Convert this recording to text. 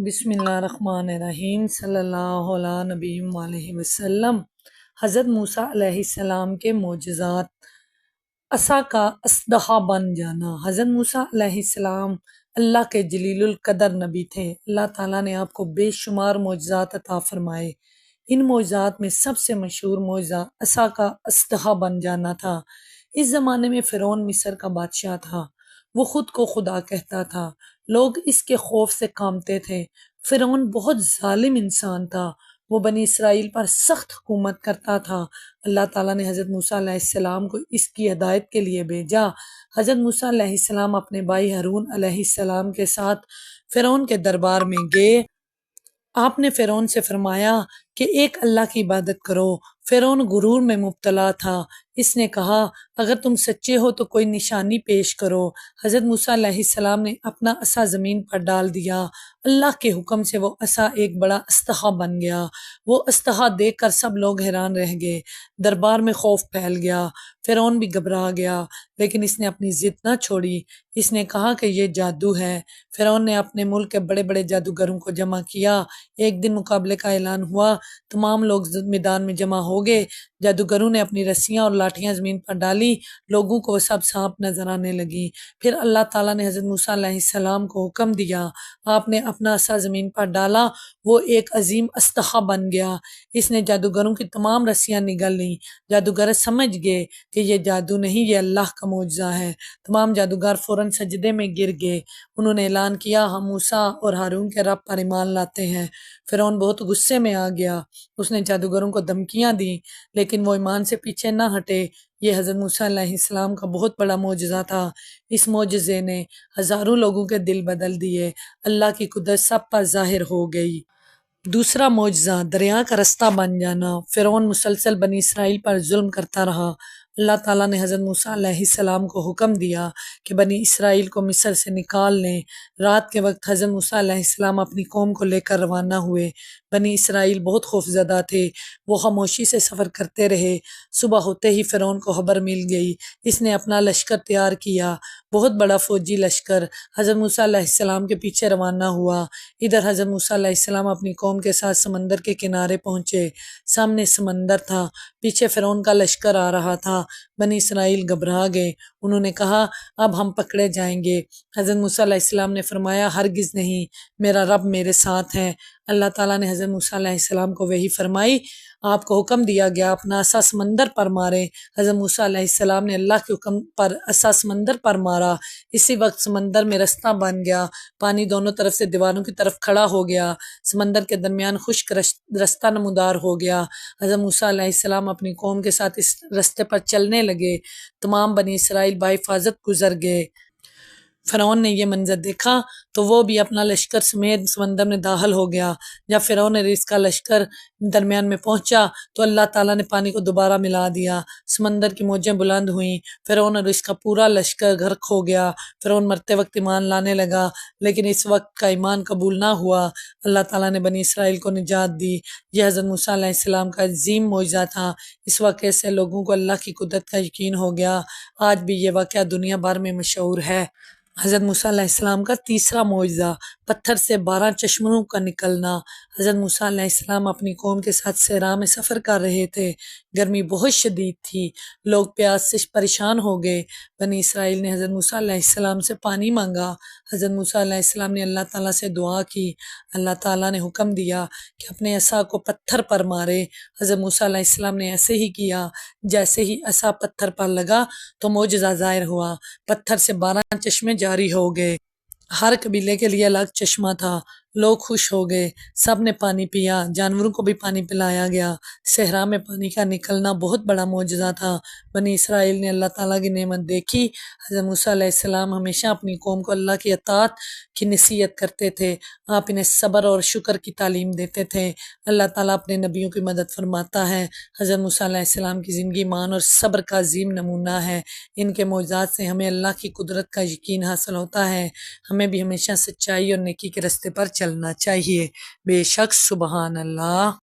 بسم اللہ الرحمن الرحیم صلی اللہ علیہ نبی علیہ وسلم۔ حضرت موسیٰ علیہ السلام کے معجزات۔ عصا کا اسدحہ بن جانا۔ حضرت موسیٰ علیہ السلام اللہ کے جلیل القدر نبی تھے۔ اللہ تعالیٰ نے آپ کو بے شمار معجزات عطا فرمائے۔ ان معجزات میں سب سے مشہور معجزہ عصا کا اسدحہ بن جانا تھا۔ اس زمانے میں فرعون مصر کا بادشاہ تھا۔ وہ خود کو خدا کہتا تھا۔ لوگ اس کے خوف سے کانپتے تھے۔ فرعون بہت ظالم انسان تھا۔ وہ بنی اسرائیل پر سخت حکومت کرتا تھا۔ اللہ تعالیٰ نے حضرت موسیٰ علیہ السلام کو اس کی ہدایت کے لیے بھیجا۔ حضرت موسیٰ علیہ السلام اپنے بھائی ہارون علیہ السلام کے ساتھ فرعون کے دربار میں گئے۔ آپ نے فرعون سے فرمایا کہ ایک اللہ کی عبادت کرو۔ فرعون غرور میں مبتلا تھا۔ اس نے کہا اگر تم سچے ہو تو کوئی نشانی پیش کرو۔ حضرت موسیٰ علیہ السلام نے اپنا عصا زمین پر ڈال دیا۔ اللہ کے حکم سے وہ عصا ایک بڑا اسدحہ بن گیا۔ وہ اسدحہ دیکھ کر سب لوگ حیران رہ گئے۔ دربار میں خوف پھیل گیا۔ فرعون بھی گھبرا گیا، لیکن اس نے اپنی ضد نہ چھوڑی۔ اس نے کہا کہ یہ جادو ہے۔ فرعون نے اپنے ملک کے بڑے بڑے جادوگروں کو جمع کیا۔ ایک دن مقابلے کا اعلان ہوا۔ تمام لوگ میدان میں جمع ہو گئے۔ جادوگروں نے اپنی رسیاں اور لاٹھیاں زمین پر ڈالی۔ لوگوں کو وہ سب سانپ نظر آنے لگی۔ پھر اللہ تعالیٰ نے حضرت موسیٰ علیہ السلام کو حکم دیا۔ آپ نے اپنا عصا زمین پر ڈالا۔ وہ ایک عظیم اسدحہ بن گیا۔ اس نے جادوگروں کی تمام رسیاں نگل لیں۔ جادوگر سمجھ گئے کہ یہ جادو نہیں، یہ اللہ کا معجزہ ہے۔ تمام جادوگر فوراً سجدے میں گر گئے۔ انہوں نے اعلان کیا ہم موسیٰ اور ہارون کے رب پر ایمان لاتے ہیں۔ فرعون بہت غصے میں آ گیا۔ اس نے جادوگروں کو دھمکیاں دیں، لیکن وہ ایمان سے پیچھے نہ ہٹے۔ یہ حضرت موسیٰ علیہ السلام کا بہت بڑا معجزہ تھا۔ اس معجزے نے ہزاروں لوگوں کے دل بدل دیے۔ اللہ کی قدرت سب پر ظاہر ہو گئی۔ دوسرا معجزہ دریا کا رستہ بن جانا۔ فرعون مسلسل بنی اسرائیل پر ظلم کرتا رہا۔ اللہ تعالیٰ نے حضرت موسیٰ علیہ السلام کو حکم دیا کہ بنی اسرائیل کو مصر سے نکال لیں۔ رات کے وقت حضرت موسیٰ علیہ السلام اپنی قوم کو لے کر روانہ ہوئے۔ بنی اسرائیل بہت خوفزدہ تھے۔ وہ خاموشی سے سفر کرتے رہے۔ صبح ہوتے ہی فرعون کو خبر مل گئی۔ اس نے اپنا لشکر تیار کیا۔ بہت بڑا فوجی لشکر حضرت موسیٰ علیہ السلام کے پیچھے روانہ ہوا۔ ادھر حضرت موسیٰ علیہ السلام اپنی قوم کے ساتھ سمندر کے کنارے پہنچے۔ سامنے سمندر تھا، پیچھے فرعون کا لشکر آ رہا تھا۔ بنی اسرائیل گھبرا گئے۔ انہوں نے کہا اب ہم پکڑے جائیں گے۔ حضرت موسیٰ علیہ السلام نے فرمایا ہرگز نہیں، میرا رب میرے ساتھ ہے۔ اللہ تعالیٰ نے حضرت موسیٰ علیہ السلام کو وحی فرمائی۔ آپ کو حکم دیا گیا اپنا عصا سمندر پر مارے۔ حضرت موسیٰ علیہ السلام نے اللہ کے حکم پر عصا سمندر پر مارا۔ اسی وقت سمندر میں رستہ بن گیا۔ پانی دونوں طرف سے دیواروں کی طرف کھڑا ہو گیا۔ سمندر کے درمیان خشک رستہ نمودار ہو گیا۔ حضرت موسیٰ علیہ السلام اپنی قوم کے ساتھ اس رستے پر چلنے لگے۔ تمام بنی اسرائیل بحفاظت گزر گئے۔ فرعون نے یہ منظر دیکھا تو وہ بھی اپنا لشکر سمیت سمندر میں داخل ہو گیا۔ جب فرعون اور اس کا لشکر درمیان میں پہنچا تو اللہ تعالیٰ نے پانی کو دوبارہ ملا دیا۔ سمندر کی موجیں بلند ہوئیں۔ فرعون اور اس کا پورا لشکر غرق ہو گیا۔ فرعون مرتے وقت ایمان لانے لگا، لیکن اس وقت کا ایمان قبول نہ ہوا۔ اللہ تعالیٰ نے بنی اسرائیل کو نجات دی۔ یہ حضرت موسیٰ علیہ السلام کا عظیم معجزہ تھا۔ اس واقعے سے لوگوں کو اللہ کی قدرت کا یقین ہو گیا۔ آج بھی یہ واقعہ دنیا بھر میں مشہور ہے۔ حضرت موسیٰ علیہ السلام کا تیسرا معجزہ پتھر سے 12 چشموں کا نکلنا۔ حضرت موسیٰ علیہ السلام اپنی قوم کے ساتھ صحرا میں سفر کر رہے تھے۔ گرمی بہت شدید تھی۔ لوگ پیاس سے پریشان ہو گئے۔ بنی اسرائیل نے حضرت موسیٰ علیہ السلام سے پانی مانگا۔ حضرت موسیٰ علیہ السلام نے اللہ تعالیٰ سے دعا کی۔ اللہ تعالیٰ نے حکم دیا کہ اپنے عصا کو پتھر پر مارے۔ حضرت موسیٰ علیہ السلام نے ایسے ہی کیا۔ جیسے ہی عصا پتھر پر لگا تو معجزہ ظاہر ہوا۔ پتھر سے 12 چشمے جاری ہو گئے۔ ہر قبیلے کے لیے الگ چشمہ تھا۔ لوگ خوش ہو گئے۔ سب نے پانی پیا۔ جانوروں کو بھی پانی پلایا گیا۔ صحرا میں پانی کا نکلنا بہت بڑا معجزہ تھا۔ بنی اسرائیل نے اللہ تعالیٰ کی نعمت دیکھی۔ حضرت موسیٰ علیہ السلام ہمیشہ اپنی قوم کو اللہ کی اطاعت کی نصیحت کرتے تھے۔ آپ انہیں صبر اور شکر کی تعلیم دیتے تھے۔ اللہ تعالیٰ اپنے نبیوں کی مدد فرماتا ہے۔ حضرت موسیٰ علیہ السلام کی زندگی ایمان اور صبر کا عظیم نمونہ ہے۔ ان کے معجزات سے ہمیں اللہ کی قدرت کا یقین حاصل ہوتا ہے۔ ہمیں بھی ہمیشہ سچائی اور نیکی کے راستے پر چلنا چاہیے۔ بے شک سبحان اللہ۔